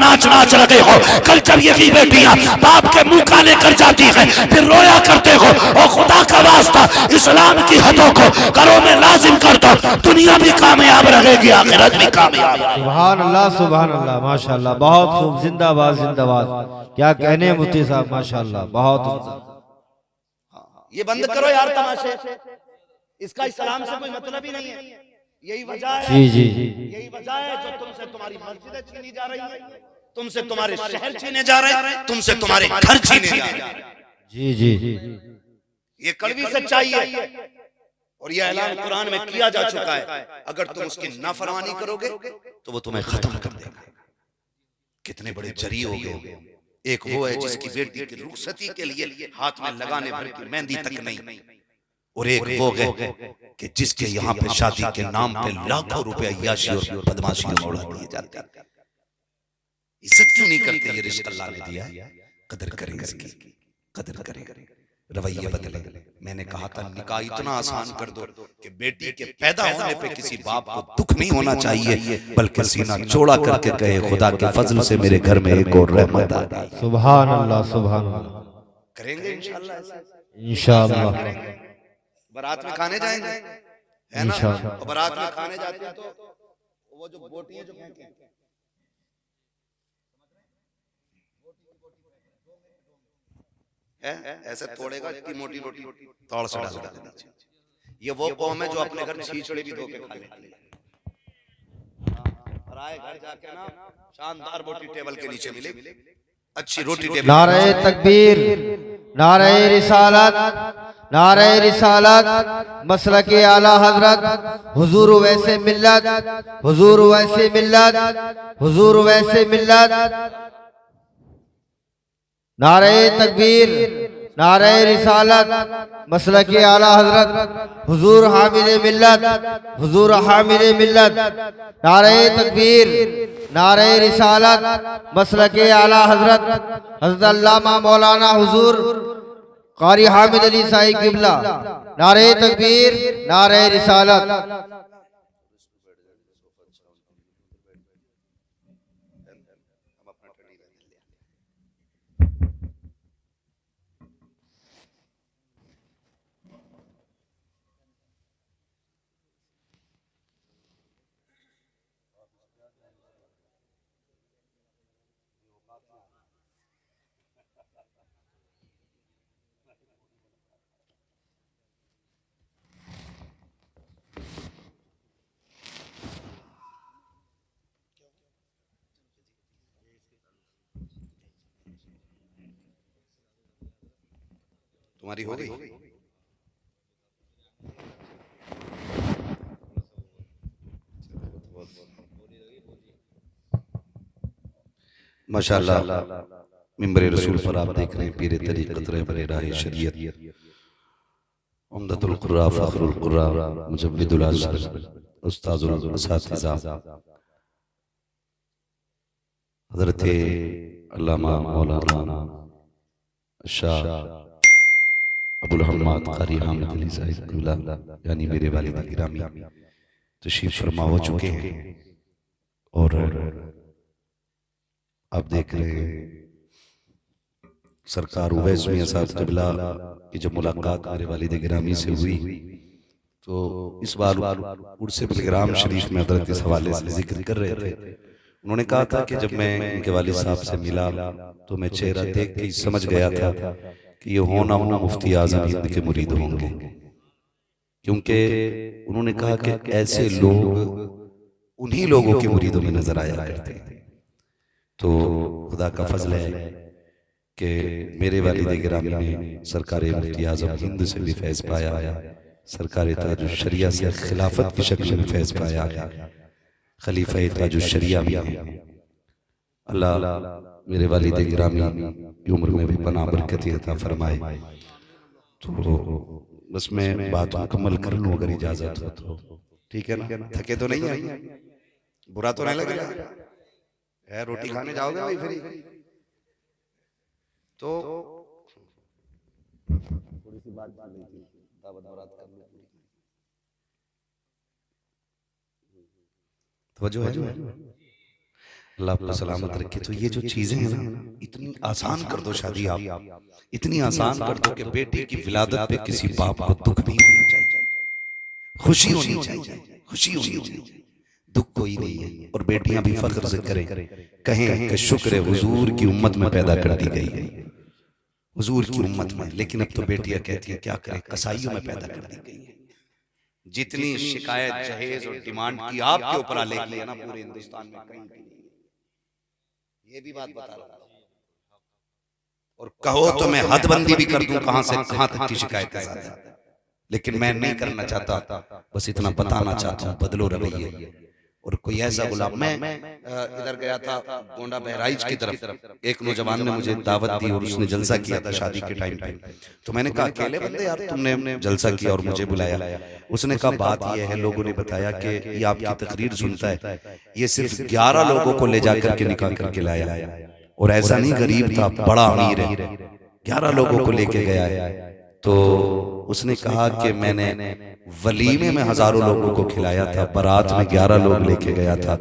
नाच नाच रहे हो। कल जब यही बेटियां बाप के मुंह काले कर जाती हैं फिर रोया करते हो। और खुदा का वास्ता इस्लाम की हदों को घरों में लाजिम कर दो, दुनिया भी कामयाब रहेगी, आखिरत भी कामयाब। सुभान अल्लाह सुभान अल्लाह, माशाअल्लाह, बहुत खूब, जिंदाबाद जिंदाबाद। क्या कहने मुफ्ती साहब, माशाअल्लाह, बहुत। ये बंद करो यार तमाशे, इसका इस्लाम से कोई मतलब ही नहीं है। यही वजह है, जी जी यही वजह है जो तुमसे तुम्हारी मस्जिदें छीनी जा रही है, तुमसे तुम्हारे शहर छीने जा रहे हैं, तुमसे तुम्हारे घर छीने जा रहे हैं। जी जी ये कड़वी सच्चाई है और यह ऐलान कुरान में किया जा चुका है। अगर तुम उसकी नाफरमानी करोगे तो वो तुम्हें खत्म कर देगा। कितने बड़े जरी हो गए। एक वो है जिसकी बेटी की रुखसती के लिए हाथ में लगाने भर की मेहंदी तक नहीं, और एक वो है कि जिसके यहाँ पे शादी के नाम पे लाखों रुपए अय्याशी और बदमाशी में उड़ा दिए जाते हैं। इज्जत क्यों नहीं करते? ये रिश्ता अल्लाह ने दिया है, कदर करें इसकी, कदर करें, रवैये बदले। मैंने कहा था निकाह इतना आसान कर दो कि बेटी के पैदा होने पे किसी बाप को दुख नहीं होना चाहिए, बल्कि सीना चौड़ा करके कहे खुदा के फजल से मेरे घर में एक और रहमत आ गई। सुभान अल्लाह सुभान अल्लाह। करेंगे इंशाल्लाह, इंशाअल्लाह बारात में खाने जाएंगे, है ना? और बारात में खाने जाते हैं तो वो जो बोटियां जो फेंके है, ऐसे तोड़ेगा कि मोटी रोटी तौड़ से डाल देगा। ये वो कौम है जो अपने घर छीछड़े भी धो के खा लेती है। और आए घर जाके ना शानदार रोटी टेबल के नीचे मिले, अच्छी रोटी टेबल। नारे तकबीर, नारे रिसालत, नारे रिसालत, मसलके आला हजरत, हुजूर वैसे मिल्लत, हुजूर वैसे मिल्लत, हुजूर वैसे मिल्लत। नारे तकबीर, नारे रिसालत, मसलके आला हजरत, हुजूर हामिद मिल्लत, हुजूर हामिद मिल्लत। नारे तकबीर, नारे रिसालत, मसलके आला हजरत, हजरत अल्लामा मौलाना हुजूर कारी हामिद अली साई किबला। नारे तकबीर, नारे रिसालत। तुम्हारी हो गई? माशाअल्लाह, मिंबर रसूल पर आप देख रहे हैं पीरे तरीक़त रहबरे राह शरीयत, उम्दतुल कुर्रा, फखरुल कुर्रा, मुजव्विदुल असर, उस्ताजुल असातिज़ा हज़रत अल्लामा मौलाना शाह अबुल हम्माद कारी हामिद अली साहिब किबला यानी मेरे वालिद गिरामी तशरीफ फरमा हो चुके हैं। और आप देख रहे हैं सरकार उवैस मियां साहब किबला की जब मुलाकात मेरे वालिद गिरामी से हुई तो इस बार उर्से बिलग्राम शरीफ में हजरत इस हवाले से जिक्र कर रहे थे। उन्होंने कहा था कि जब मैं इनके वालिद साहब से मिला तो मैं चेहरा देख के समझ गया था कि ये होना हो मुफ्ती आजम हिंद के मुरीद होंगे, क्योंकि उन्होंने कहा कि ऐसे लोग उन्हीं लोगों के मुरीदों में नजर आया करते हैं। तो खुदा का फजल है कि मेरे वालिद गिरामी ने सरकार मुफ्ती आजम हिंद से भी फैज़ पाया, सरकार ताजुश शरिया से खिलाफत की शक्ल में फैज़ पाया, खलीफा ताजुश शरिया भी है। अल्लाह मेरे वालिद गिरामी की उम्र में भी पनाह बरकत अता फरमाए। तो बस मैं बात मुकम्मल कर लूँ अगर इजाजत हो तो, ठीक है ना? थके तो नहीं है? बुरा तो नहीं लग रहा है? रोटी खाने जाओगे भाई फिर? तो थोड़ी सी बात कर ली थी, दावत बरात कर लो, तवज्जो है? अल्लाह आपको सलामत रखे। तो ये जो चीजें हैं ना, इतनी आसान कर दो शादी, आप इतनी आसान कर दो कि बेटी की विलादत पे किसी बाप को दुख नहीं होना चाहिए, खुशी होनी चाहिए, खुशी होनी चाहिए, दुख कोई नहीं है। और बेटियां भी फख्र से करें, कहें कि शुक्र है हुजूर की उम्मत में पैदा कर दी गई है, हुजूर की उम्मत में। लेकिन अब तो बेटियां कहती है क्या करें, कसाईयों में पैदा कर दी गई है। जितनी शिकायत जहेज और डिमांड की आपके ऊपर आ लेगी है ना, पूरे हिंदुस्तान में कहीं की नहीं। ये भी बात बता रहा हूं। और कहो तो मैं हदबंदी भी कर दूं कहां से कहां तक की शिकायत है, लेकिन मैं नहीं करना चाहता, बस इतना बताना चाहता हूं, बदलो रवैये। और कोई ऐसा गुलाम, मैं इधर गया था गोंडा बहराइच की तरफ, एक नौजवान ने मुझे दावत दी और उसने जलसा किया था शादी के टाइम पे। तो मैंने कहा अकेले बंदे यार तुमने जलसा किया और मुझे बुलाया। उसने कहा बात यह है, लोगों ने बताया कि ये आपकी तकरीर सुनता है, ये सिर्फ 11 लोगों को ले जाकर के निकाह करके लाया, और ऐसा नहीं गरीब था, बड़ा अमीर है, 11 लोगों को लेके गया है। तो उसने कहा कि मैंने वलीमे में हजारों लोगों को खिलाया था, बारात में 11 लोग लेके गया था,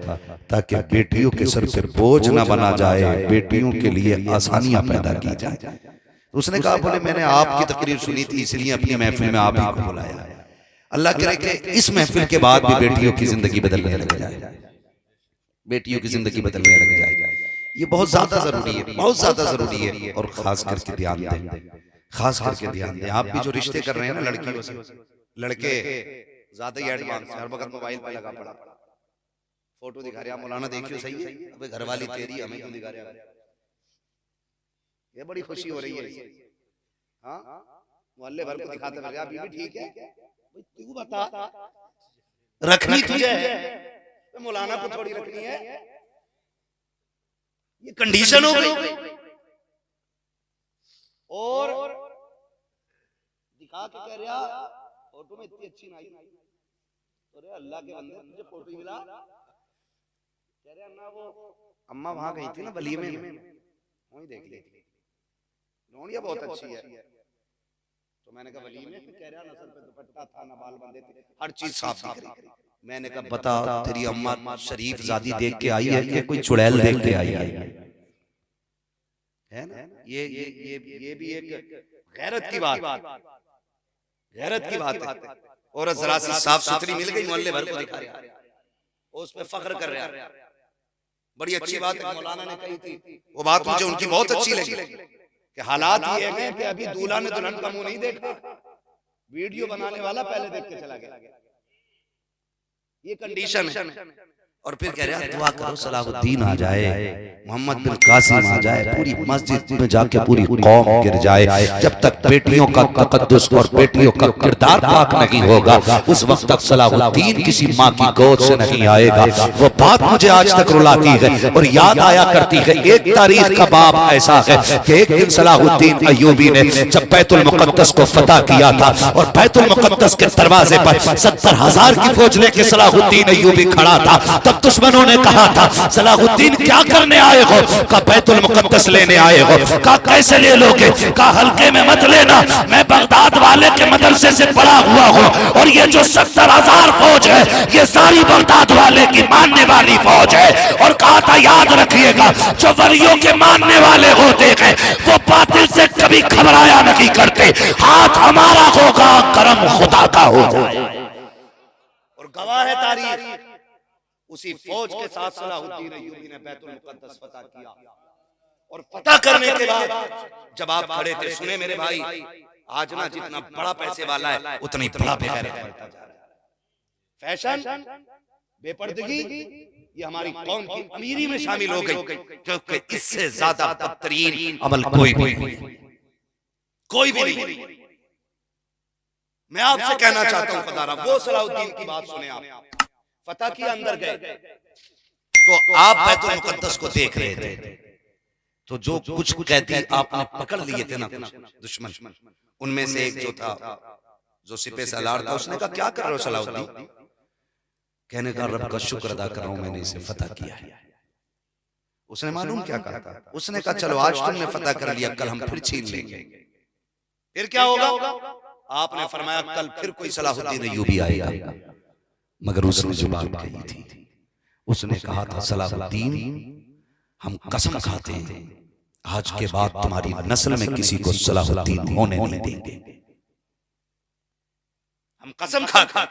ताकि बेटियों के सर पे बोझ ना बना जाए, बेटियों के लिए आसानियां पैदा की जाए। उसने कहा बोले मैंने आपकी तकरीर सुनी थी इसलिए अपनी महफिल में आप ही को बुलाया। अल्लाह करे कि इस महफिल के बाद भी बेटियों की जिंदगी बदलने लग जाए, बेटियों की जिंदगी बदलने लग जाए। ये बहुत ज्यादा जरूरी है, बहुत ज्यादा जरूरी है। और खास करके ध्यान दें, खास करके ध्यान दें। आप भी जो रिश्ते कर रहे हैं ना लड़कियों से, लड़के ज्यादा ही एडवांस, हर वक्त मोबाइल पे लगा पड़ा, फोटो दिखा रहे, मौलाना देखियो सही है, अबे घरवाली तेरी, हमें क्यों दिखा रहे हैं? ये बड़ी खुशी हो रही है। हाँ मोहल्ले भर को दिखाते रहे, बीवी ठीक है, तू बता रखनी तुझे है, मौलाना को थोड़ी रखनी है, ये कंडीशन हो गई। और दिखा के कह रहा फोटो में इतनी अच्छी नहीं, अरे अल्लाह के बंदे मुझे फोटो मिला, कह रहे ना वो अम्मा वहां गई थी ना वलीमे में, वहीं देख ली थी, नौनिया बहुत अच्छी है। तो मैंने कहा वलीमे में, कह रहा ना सर पे दुपट्टा था, ना बाल बंधे थे, हर चीज साफ दिख रही। मैंने कहा बता तेरी अम्मा शरीफ जादी देख के आई है कि कोई चुड़ैल देख के आई है ना? ये भी एक गैरत की बात, गैरत की बात है। और जरा सी साफ सुथरी मिल गई, मोहल्ले भर को दिखा रहा, उस पे फख्र कर रहा है। बड़ी अच्छी बात है मौलाना ने कही थी, वो बात मुझे उनकी बहुत अच्छी लगी कि हालात ये हैं कि अभी दूल्हा ने दुल्हन का मुंह नहीं देखा, वीडियो बनाने वाला पहले देख के चला गया, ये कंडीशन है। और फिर कह रहा दुआ करो सलाहुद्दीन आ जाए, मोहम्मद बिन कासिम आ जाए, पूरी मस्जिद में जाके पूरी कौम गिर जाए। जब तक बेटियों का तकद्दुस और बेटियों का किरदार पाक नहीं होगा, उस वक्त तक सलाहुद्दीन किसी माँ की गोद से नहीं आएगा। वो बात मुझे आज तक रुलाती है और याद आया करती है। एक तारीख का बाब ऐसा है कि एक दिन सलाहुद्दीन अय्यूबी ने जब बैतुल मुकद्दस को फतह किया था और बैतुल मुकद्दस के दरवाजे पर 70,000 की फौज लेके सलाहुद्दीन अय्यूबी खड़ा था, तब दुश्मनों ने कहा था सलाहुद्दीन क्या करने आए हो? कहा बैतुल मुकद्दस लेने आए हो। कहा कैसे ले लोगे? कहा हल्के में मत लेना, मैं बगदाद वाले के मदरसे से पढ़ा हुआ हूँ और ये जो 70,000 फौज है ये सारी बगदाद वाले की मानने वाली फौज है। और कहा था याद रखिएगा जो वलियों के मानने वाले होते हैं वो बातिल से कभी घबराया नहीं करते, हाथ हमारा होगा करम खुदा का होगा। और गवाह है तारीख, उसी फौज के साथ सलाहुद्दीन अय्यूबी ने बैतुल मुकद्दस फतह किया। और फतह करने के बाद जब आप खड़े थे, सुने मेरे भाई, आज ना जितना बड़ा पैसे वाला है उतना ही बड़ा बेगैरत बनता जा रहा है। फैशन, बेपर्दगी ये हमारी कौम की अमीरी में शामिल हो गई, क्योंकि इससे ज्यादा बदतरीन अमल कोई भी नहीं। मैं आपसे कहना चाहता हूं खुदारा, वो सलाहुद्दीन की बात सुने आप, फतह के अंदर गए तो आप बैतुल मुकद्दस को देख रहे थे, तो जो कुछ कैदी आपने पकड़ लिए थे ना कुछ दुश्मन, उनमें से एक जो था जो सिपह सालार था, उसने कहा क्या कर रहे हो सलाहुद्दीन? कहने का रब का शुक्र अदा कर रहा हूं मैंने इसे फतह किया है। उसने मालूम क्या कहा था? उसने कहा चलो आज तुमने फतह कर लिया, कल हम फिर छीन लेंगे, फिर क्या होगा? आपने फरमाया कल फिर कोई सलाहुद्दीन अय्यूबी आएगा। मगर उसने जो बात कही थी, उसने कहा था सलाहुद्दीन हम कसम खाते हैं आज के बाद तुम्हारी नस्ल में किसी को सलाहुद्दीन होने नहीं देंगे। हम कसम खाते हैं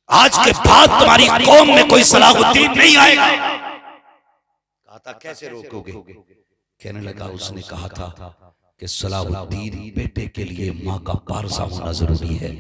आज के बाद तुम्हारी कौम में कोई सलाहुद्दीन नहीं आएगा। कहा था कैसे रोकोगे? कहने लगा उसने कहा था कि सलाहुद्दीन बेटे के लिए माँ का पारसा होना जरूरी है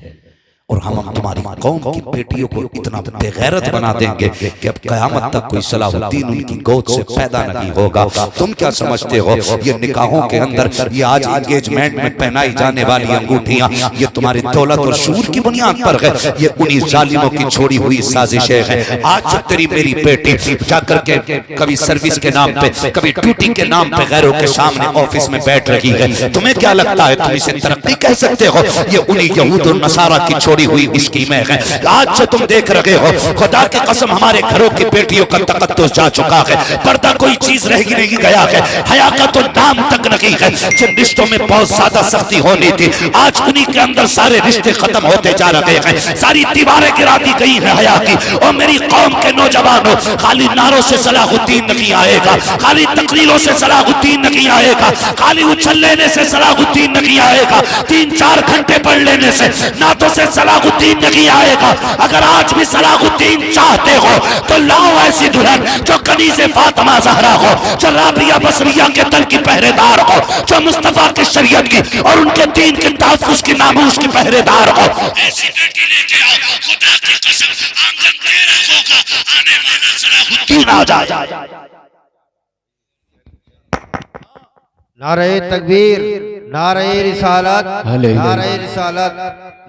और हम तुम्हारी कौम की बेटियों को इतना बेगैरत बना देंगे कि अब कयामत तक कोई सलाहुद्दीन उनकी गोद से पैदा नहीं होगा। तुम क्या समझते हो ये निकाहों के अंदर ये आज एंगेजमेंट में पहनाई जाने वाली अंगूठियां ये तुम्हारी दौलत और शूर की बुनियाद पर है? ये उन्हीं जालिमों की छोड़ी हुई साजिशें हैं। आज जब तेरी मेरी बेटी जाकर के कभी सर्विस के नाम पे कभी ड्यूटी के नाम पे गैरों के सामने ऑफिस में बैठ रही है, तुम्हें क्या लगता है तुम इसे तरक्की कह सकते हो? ये उन्हीं यहूद और नसारा की छोड़ी हुई स्कीमें हैं। आज से तुम देख रहे हो खुदा की कसम हमारे घरों की बेटियों का तकद्दुस जा चुका है। पर्दा कोई चीज रह ही नहीं गया है, हया का तो नाम तक नहीं है। जिन रिश्तों में बहुत ज्यादा सख्ती होनी थी आज उन्हीं के अंदर सारे रिश्ते खत्म होते जा रहे हैं। सारी दीवारें गिरा दी गई है हया की। और मेरी कौम के नौजवानों खाली नारों से सलाहुद्दीन नहीं आएगा, खाली तकरीरों से सलाहुद्दीन नहीं आएगा, खाली उछल लेने से सलाहुद्दीन नहीं आएगा, 3-4 घंटे पढ़ लेने से नातों से सलाहुद्दीन नहीं आएगा। अगर आज भी सलाहुद्दीन चाहते हो तो लाओ ऐसी दुल्हन जो कनीज़े फातिमा ज़हरा हो, जो राबिया बसरिया के दल की पहरेदार हो, जो मुस्तफा की शरीयत की और उनके दीन के तहफ्फुज़ की नामूस की पहरेदार हो। ऐसी बेटी लेके आओ, खुदा की कसम आंगन तेरा होगा, आने वाला सलाहुद्दीन आ जाए। नारे तकबीर, नारे रिसालत, नारे रिसालत,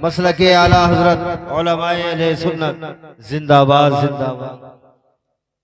मसलके आला हजरत उलमाए अहले सुन्नत जिंदाबाद जिंदाबाद।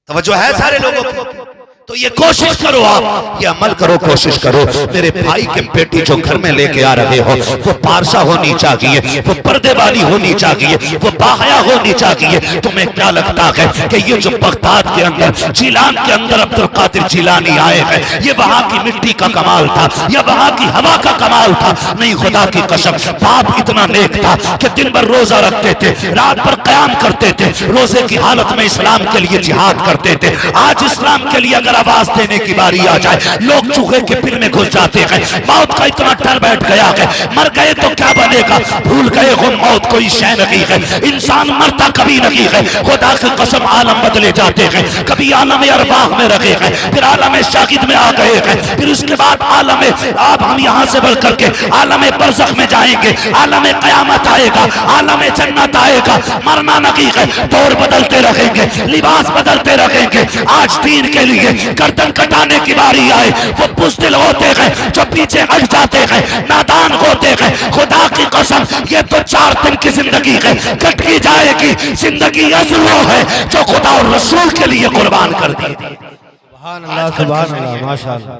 तवज्जो है सारे लोगों की? तो ये कोशिश करो, आप ये अमल करो, कोशिश करो। मेरे भाई के बेटी जो घर में लेके आ रहे हो वो पारसा होनी चाहिए, वो पर्दे वाली होनी चाहिए, वो बाहया होनी चाहिए। तुम्हें क्या लगता है कि ये जो बगदाद के अंदर जिलान के अंदर अब्दुल कादिर जिलानी आए हैं ये वहां की मिट्टी का कमाल था या वहां की हवा का कमाल था? नहीं, खुदा की कसम बाप इतना नेक था कि दिन भर रोजा रखते थे, रात भर कयाम करते थे, रोजे की हालत में इस्लाम के लिए जिहाद करते थे। आज इस्लाम के लिए अगर आवाज देने की बारी आ जाए लोग चूहे के पिन में घुस जाते हैं। मौत का इतना डर बैठ गया है, मर गए तो क्या बनेगा, भूल गए हो मौत कोई शय नहीं है। इंसान मरता कभी नहीं है, खुदा की कसम आलम बदले जाते हैं। कभी आलम अरवाह में रखे हैं, फिर आलम शाहिद में आ गए हैं, फिर उसके बाद आलम अब हम यहाँ से बढ़ करके आलम बरज़ख में जाएंगे, आलम क़यामत आएगा, आलम जन्नत आएगा। मरना नहीं है, दौर बदलते रहेंगे, लिबास बदलते रहेंगे। आज दीन के लिए गर्दन कटाने की बारी आए वो बुज़दिल होते हैं जो पीछे हट जाते हैं, नादान होते हैं। खुदा की कसम ये तो 4 दिन की जिंदगी है, कट की जाएगी। जिंदगी असल वो है जो खुदा और रसूल के लिए कुर्बान कर दी। सुभान अल्लाह, सुभान अल्लाह, माशाअल्लाह।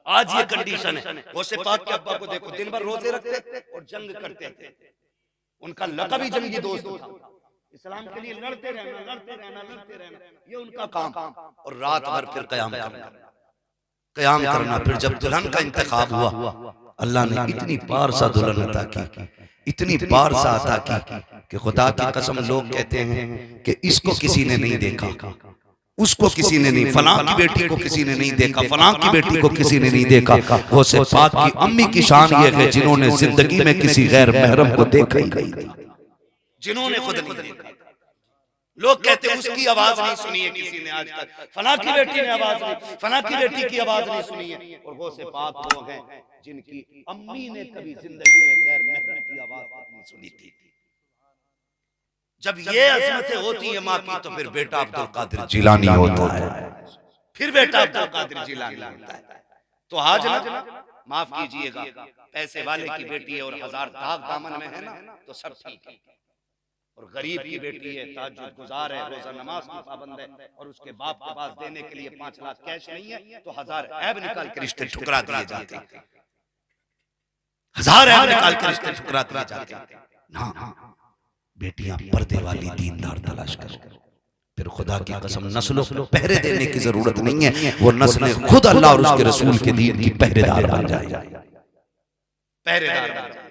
आज ये कंडीशन है। गौसे पाक के अब्बा को देखो, दिन भर रोजे रखते और जंग करते थे। उनका लक़ब ही जंगी दोस्त था। इस्लाम के लिए लड़ते रहना, लड़ते रहना, लड़ते रहना, ये उनका काम। और रात भर फिर कयाम करना। फिर जब दुल्हन का इंतखाब हुआ अल्लाह ने इतनी पारसा दुल्हन अता की, इतनी पारसा अता की कि खुदा की कसम लोग कहते हैं कि इसको किसी ने नहीं देखा, उसको किसी ने नहीं, फलां की बेटी को किसी ने नहीं देखा, फलां की बेटी को किसी ने नहीं देखा। वो से पाक की अम्मी की शान ये है जिन्होंने जिंदगी में किसी गैर महरम को देखा ही नहीं, जिन्होंने खुद नहीं देखा। लोग कहते हैं उसकी आवाज नहीं सुनी है किसी ने आज तक, फलां की बेटी ने आवाज नहीं, फलां की बेटी की आवाज नहीं सुनी है। और वो से पाक वो हैं जिनकी अम्मी ने कभी जिंदगी में गैर महरम की आवाज नहीं सुनी थी। जब ये अजमतें होती है माँ की तो फिर बेटा अब्दुल कादिर जिलानी होता है, फिर बेटा अब्दुल कादिर जिलानी होता है। तो आज ना माफ कीजिएगा, पैसे वाले की बेटी है और 1000 दाग दामन में है ना तो सब ठीक है, और गरीब की बेटी है, ताज्जुद गुजार है, रोजा नमाज की पाबंद है और उसके बाप के पास देने के लिए 5 लाख कैश नहीं है तो 1000 ऐब निकाल के रिश्ते ठुकरा दिए जाते हैं, 1000 ऐब निकाल के रिश्ते ठुकरा दिए जाते हैं। ना, बेटियां पर्दे वाली दीनदार तलाश करो। फिर खुदा की कसम नस्लों को पहरे देने की जरूरत नहीं है, वो नस्लें खुद अल्लाह और उसके रसूल के दीन की पहरेदार बन जाए, पहरेदार बन जाए।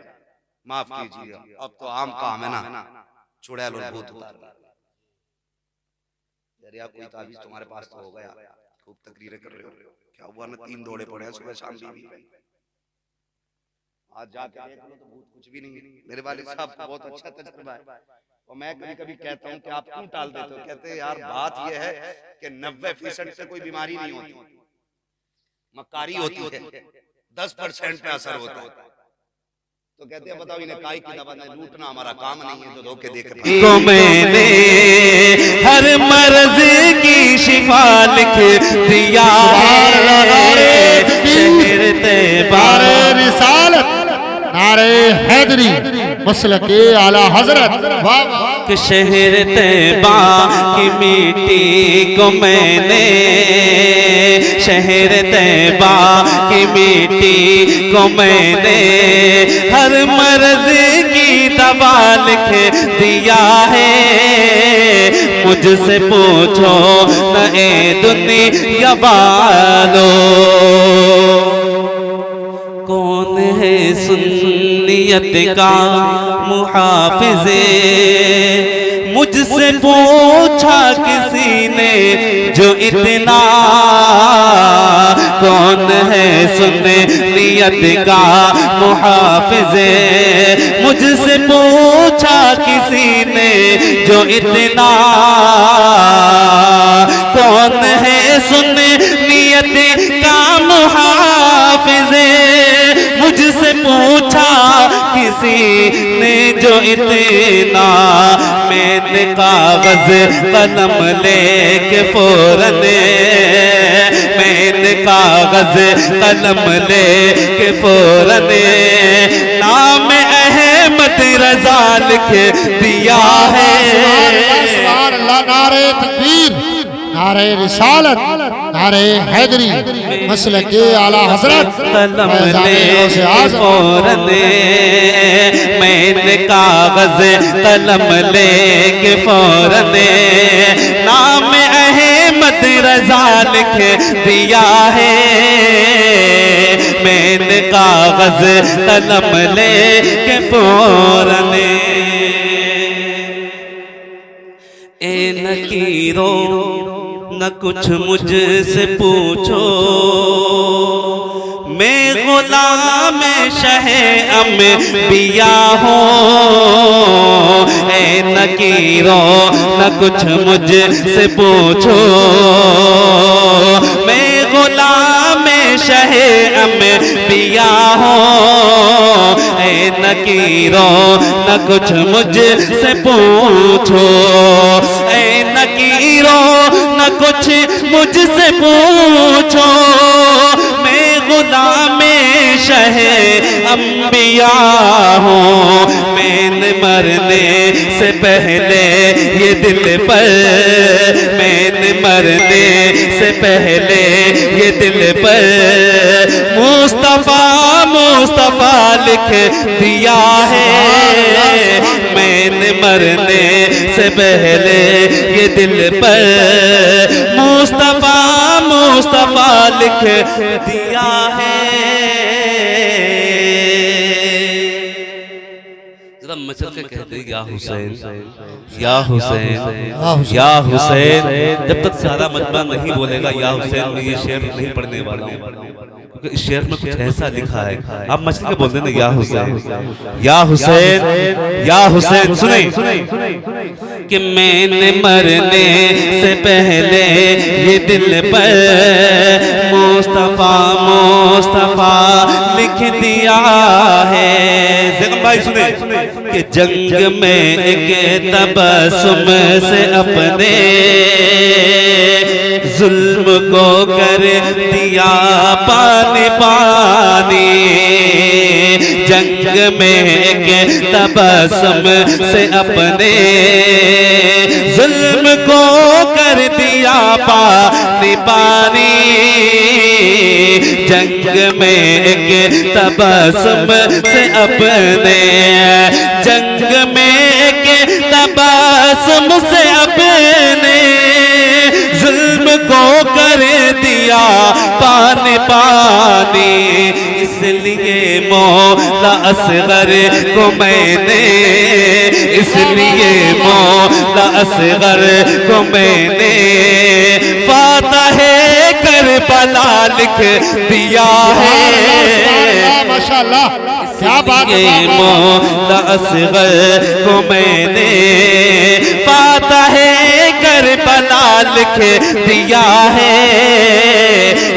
माफ कीजिए, अब तो आम काम है ना, चुड़ैल और भूत उतार। कोई ताबीज तुम्हारे पास तो हो गया, खूब तकरीरें कर रहे हो, क्या हुआ ना 3 दौड़े पड़े हैं सुबह शाम बीवी पे, आज जाके देख लो तो बहुत कुछ भी नहीं है। मेरे वालिद साहब का बहुत अच्छा तजुर्बा है और मैं कभी कभी कहता हूँ कि आप क्यों टाल देते हो, कहते हैं यार बात यह है कि 90% से कोई बीमारी नहीं होती, मक्कारी होती है, 10% पे असर होता है। तो कहते हैं बताओ इन्हें काई की दवा नहीं, लूटना हमारा काम नहीं है, जो धोखे देकर को मैंने हर मर्ज की शिफा लिख दिया है। शहर तैयबा नारे रिसालत, नारे हैदरी, मसलके आला हजरत, वाह वाह। कि शहर तैयबा की मिट्टी को मैंने, शहर तैयबा की मिट्टी को मैंने हर मर्ज की दवा लिख दिया है। मुझसे पूछो न ए दुनिया वालों, कौन है सुन्नियत का मुहाफिज़े, मुझसे पूछा किसी ने जो इतना, कौन है सुन्नियत का मुहाफिज़े, मुझसे पूछा किसी ने जो इतना, कौन है सुन्नियत का मुहाफिज़े, मुझसे पूछा किसी ने जो इतना। मैंने कागज कलम लेके फौरन, मैंने कागज कलम लेके फौरन नाम अहमद रजा लिख दिया है। सुभान अल्लाह, नारे तकबीर, नारे रिसालत, नारे हैदरी, मसलके आला हजरत, कलम लेके फौरन, मैंने कागज कलम लेके फौरन नाम अहमद रजा लिख दिया है। मैंने कागज कलम लेके फौरन, ए नकीरो न कुछ मुझसे पूछो, मैं गुलाम शहे अंबिया हूँ। ए नकीरो न कुछ मुझसे पूछो, मैं गुलाम शहे अंबिया हूँ। ए नकीरो न कुछ मुझसे पूछो, ए नकीरो न कुछ मुझसे पूछो, मैं गुलाम शहे अंबिया हूँ। मैंने मरने से पहले ये दिल पर, मैंने मरने से पहले ये दिल पर मुस्तफा मुस्तफा लिख दिया है। मैंने मरने से पहले ये दिल पर मुस्तफा मुस्तफा लिख दिया है। जरा मचल के कहते या हुसैन, या हुसैन, या हुसैन। जब तक सारा मजमा नहीं बोलेगा या हुसैन, मैं ये शेर नहीं पढ़ने वाला हूँ, क्योंकि इस शेर में कुछ ऐसा लिखा है। आप मचल के बोल देना या हुसैन, या हुसैन, या हुसैन। सुने कि मैंने मरने से पहले ये दिल पर मुस्तफा मुस्तफा लिख दिया है। जंग भाई सुने कि जंग में एक तबस्सुम से अपने जुल्म को कर दिया पानी पानी। जंग में एक तबस्सुम से अपने जुल्म को कर दिया पानी पानी। जंग में एक तबस्सुम से अपने, जंग में एक तबस्सुम से अपने जुल्म को कर दिया पानी पानी। इसलिए मौला असगर को मैंने, इसलिए मौला असगर को मैंने फातह करबला लिख दिया है। माशाल्लाह क्या बात है। मौला असगर को मैंने फातह करबला लिख दिया है,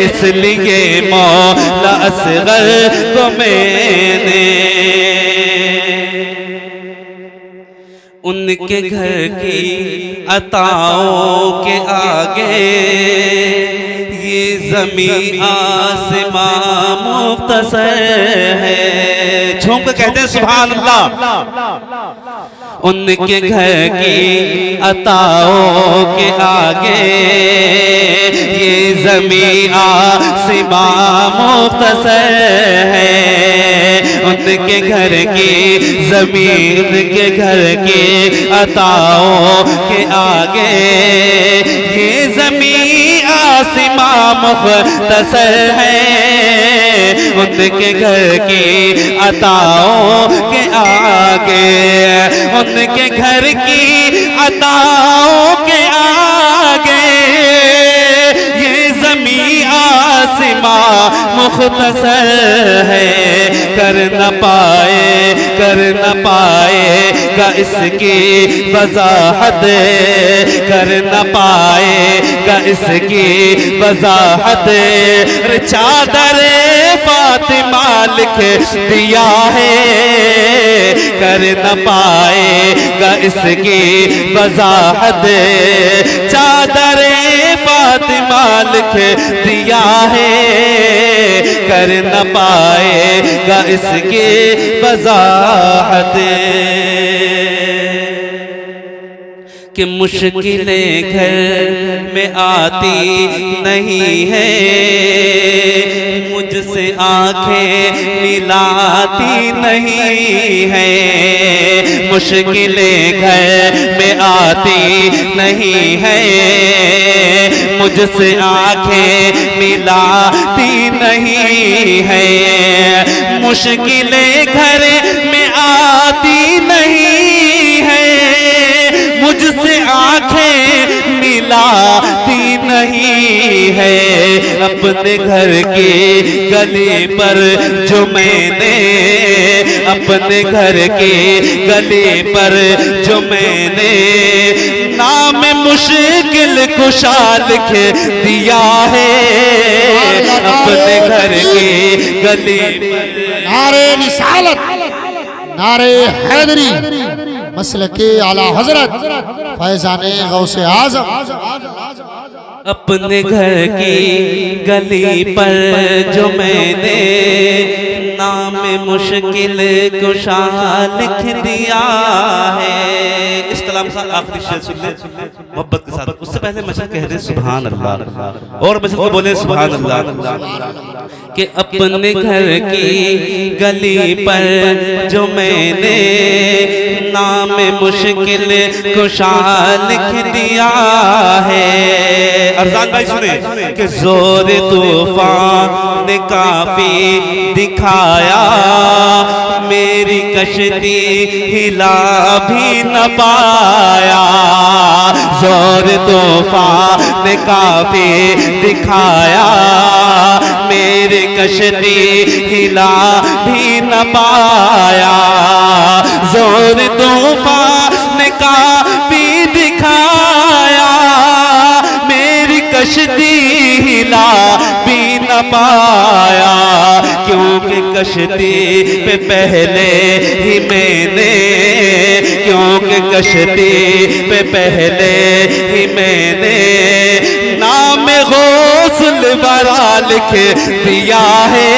इसलिए मौला असगर को मैंने उनके घर की अताओं के आगे ये ज़मीं आसमां मुख्तसर है। झूम के कहते हैं सुभान अल्लाह। उनके घर की अताओं के आगे ये ज़मीं आसमां मुख्तसर है। उनके घर की ज़मीन के घर के अताओं के आगे ये ज़मीन आसमां मुख्तसर है। उनके घर की अताओं के आगे, उनके घर की अताओं के आगे ये ज़मीन आसमां मुख्तसर है। कर न पाएगा इसकी वजाहत, कर न पाएगा इसकी वजाहत। चादर फातिमा लिख दिया है, कर न पाएगा इसकी वजाहत। चादर फातिमा लिख दिया है, कर न पाएगा इसकी वजाहत। कि मुश्किलें घर में आती नहीं है, मुझसे आंखें मिलाती नहीं है। मुश्किलें घर में आती नहीं है, मुझसे आंखें मिलाती नहीं है। मुश्किलें घर में आती नहीं है, मुझसे आंखें मिलाती नहीं है। अपने घर की गली पर जो मैंने, अपने घर की गली पर जो मैंने नाम मुश्किल कुशा लिख दिया है। अपने घर की गली पर नारे रिसालत, नारे हैदरी, मसलके आला हजरत फैजाने गौसे आजम। अपने घर की गली पर जो मैंने नाम मुश्किल कुशा लिख दिया है। इस कलाम का आखिरी शेर सुन ले मोहब्बत के साथ। उससे पहले मशहूर कह रहे सुभान अल्लाह, और मशहूर बोले सुभान अल्लाह। कि अपने घर की गली पर जो मैंने नाम मुश्किल कुशा लिख दिया है। अरजान भाई सुने कि जोर तूफान ने काफी दिखाया, मेरी कश्ती हिला भी न पाया। जोर तूफान ने काफी दिखाया, मेरी कश्ती हिला भी न पाया। जोर तूफान ने काफी दिखाया, मेरी कश्ती हिला भी न पाया। क्योंकि कश्ती पे पहले ही मैंने, क्योंकि कश्ती पे पहले ही मैंने नाम गौसल वरा लिख दिया है।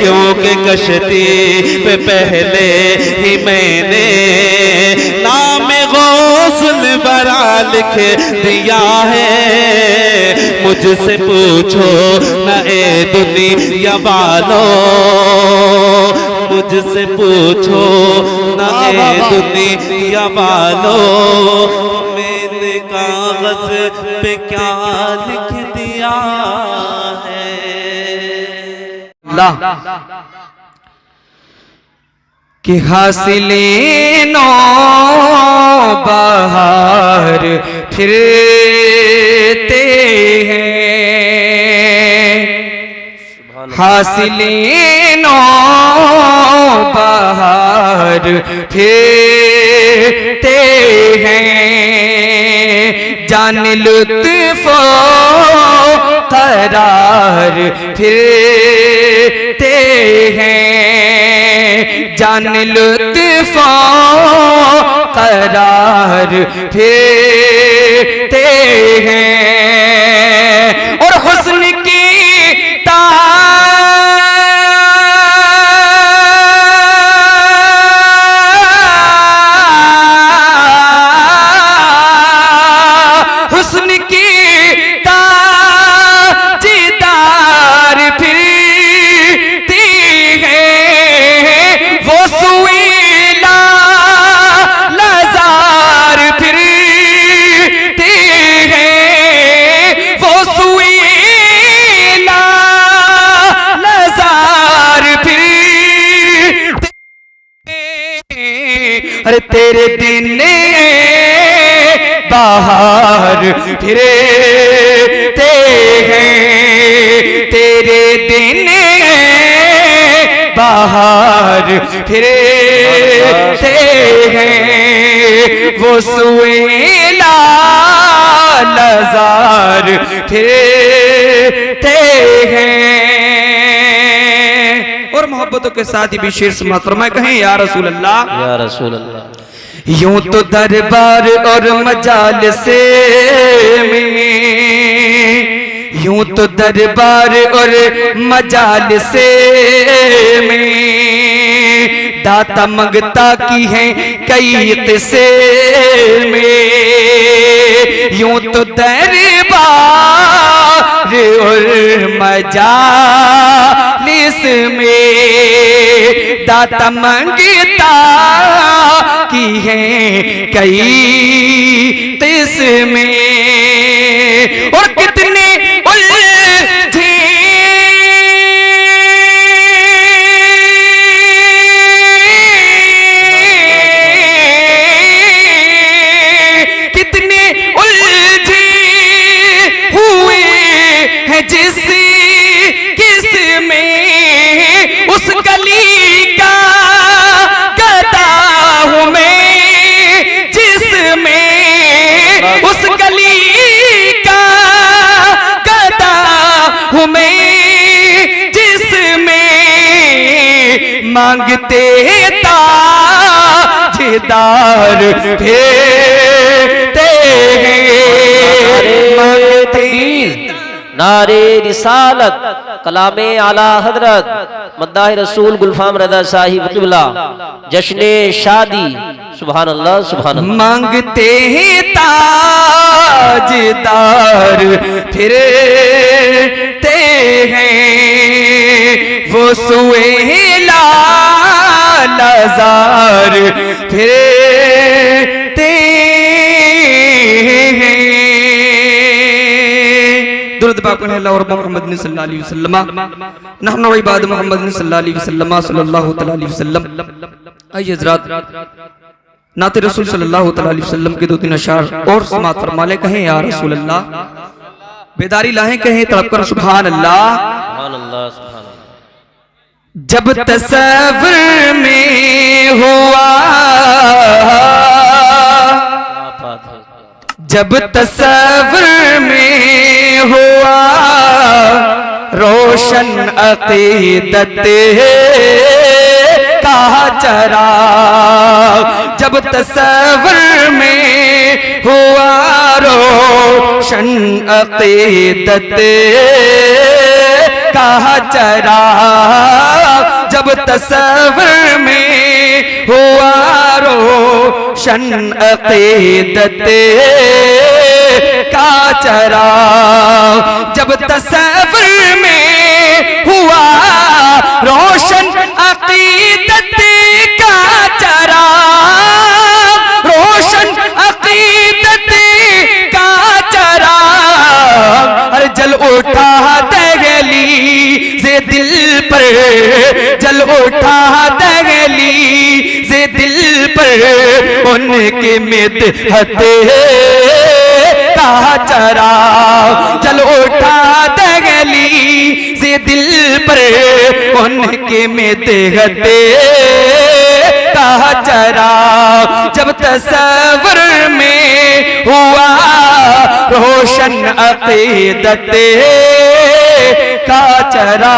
क्योंकि कश्ती पे पहले ही मैंने नाम गौसल वरा लिख दिया है। मुझसे पूछो न ए दुनिया वालों, मुझसे पूछो न ए दुनिया वालों, मैंने कागज पे क्या लिख दिया है। कि हासिले नो बहार फिरते हैं, हासिले नो बाहर फिरते हैं, जान लुत्फो करार फिरते हैं, जान लुत्फो करार फिरते हैं। और हुस्न की हुस्न की ताजदार फिरती है, वो सुईला लजार फिरती है, वो सुईला लजार फिरती है। अरे तेरे दिन बाहर फिरते हैं, तेरे दिन बाहर फिरते हैं, वो सुईला नज़ार फिरते हैं। और मोहब्बतों के साथ ही भी शेर समाअत फरमाए, कहें या रसूल अल्लाह, या रसूल अल्लाह। यूं तो दरबार और मजालसे में, यूं तो दरबार और मजालसे में दाता मंगता की है कई किस्से में, यूं तो दरबार और मजालिस में दाता मंगता की है कई किस्में। और कितने उलझे कितने उलझे हुए हैं जिस किस्में, उस गली का गदा हूं मैं जिसमें, उस गली का गदा हूं मैं जिसमें मांगते ताजदार फिरते हैं, मांगते नारे रिसालत, कलामे आला हजरत, मद्दाह रसूल गुलफाम रज़ा साहिब क़िबला, जश्ने शादी, सुभान अल्लाह सुभान अल्लाह। मांगते हैं ताजदार फिरते हैं, वो सुहेला नज़ार फिरते हैं। दुरूद पाक पढ़ें अल्लाह और मोहम्मद सल्लल्लाहु अलैहि वसल्लम, नहनु इबाद मोहम्मद सल्लल्लाहु अलैहि वसल्लम सल्लल्लाहु तआला अलैहि वसल्लम। आइए हज़रात, नाते रसूल सल्लल्लाहु अलैहि वसल्लम के 2-3 अशार और समाअत फरमा ले, कहें या रसूल अल्लाह, बेदारी लाहें, कहें तड़पकर सुभान अल्लाह। सुभान अल्लाह सुभान अल्लाह। जब तसव्वुर में हुआ, क्या बात है। जब तसव्वुर में हुआ रोशन अक़ीदत का चराग, जब तसव्वुर में हुआ रोशन अक़ीदत का चराग, जब तसव्वुर में हुआ रोशन अक़ीदत का चराग, जब तसव्वुर में हुआ रोशन अक़ीदत का चराग, रोशन अक़ीदत का चराग, हर जल उठा दहली से दिल पर, जल उठा दहली से दिल पर उनके मिदहत का चराग, जल उठा दहली से दिल पर उनके में देखते का चरा। जब तसव्वुर में हुआ रोशन अकीदत का चरा।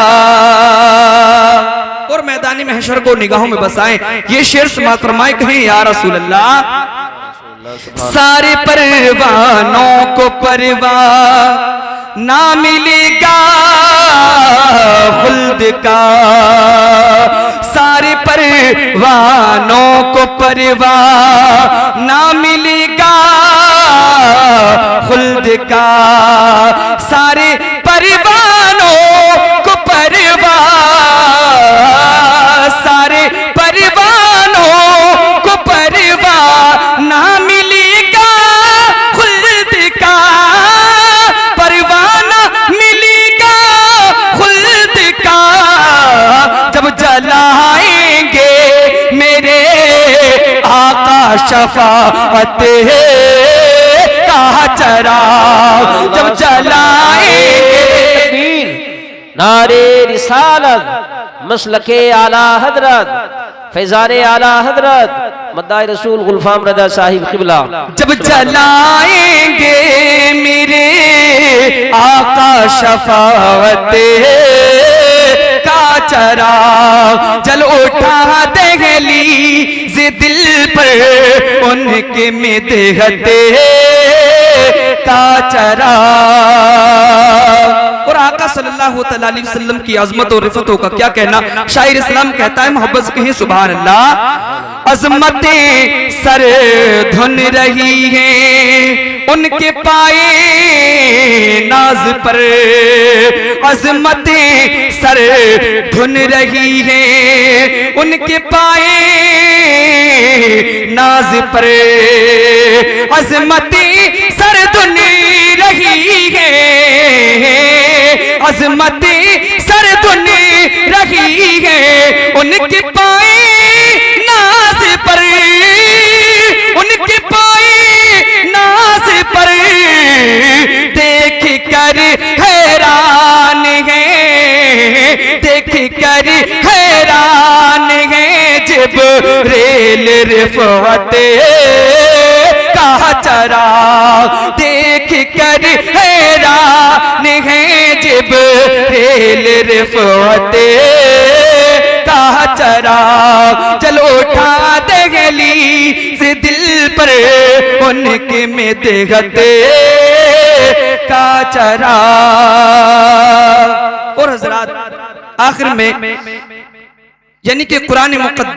और मैदानी महशर को निगाहों में बसाएं, ये शेर समात फरमाए कहें या रसूल अल्लाह। सारे परवानों को परवाह ना मिलेगा खुल्द का। सारे परवानों को परवाह ना मिलेगा खुल्द का। सारे परवानों को परवाह, सारे परवानों को परवाह ना मिलेगा खुल्द का। परवाना मिलेगा खुल्द का। जब जलाएंगे मेरे आका शफाअत का चरा। जब जलाएंगे नारे रिसालत मसलके आला हजरत फैजाने आला हजरत मद्दाह रसूल गुलफाम रज़ा साहिब क़िबला। जब जलाएंगे मेरे आका शफाअत का चरा। जल उठा दहलीज़ दिल पर उनके में देखते का चरा। और आका सल्लल्लाहु अलैहि वसल्लम की अजमत और रिफतों का क्या कहना। शायर इस्लाम कहता है, मोहब्बत से कहें सुभान अल्लाह। अजमतें सर धुन रही हैं उनके पाए नाज पर। अजमतें सर धुन रही हैं उनके पाए नाज पर। अजमतें सर धुन रही है, अजमतें सर धुन रही है उनके पाए नाज पर। उनके पाए नाज पर देख कर हैरान है, देख कर हैरान है। जिब्रील रिफ़अत का चरा देख कर हैरान है। जिब्रील रिफ़अत का चरा। चल उठा दहलीज़ दिल पर उनके में देखते का चरा। और हजरात आखिर में यानी कि कुरान मुक़द्दस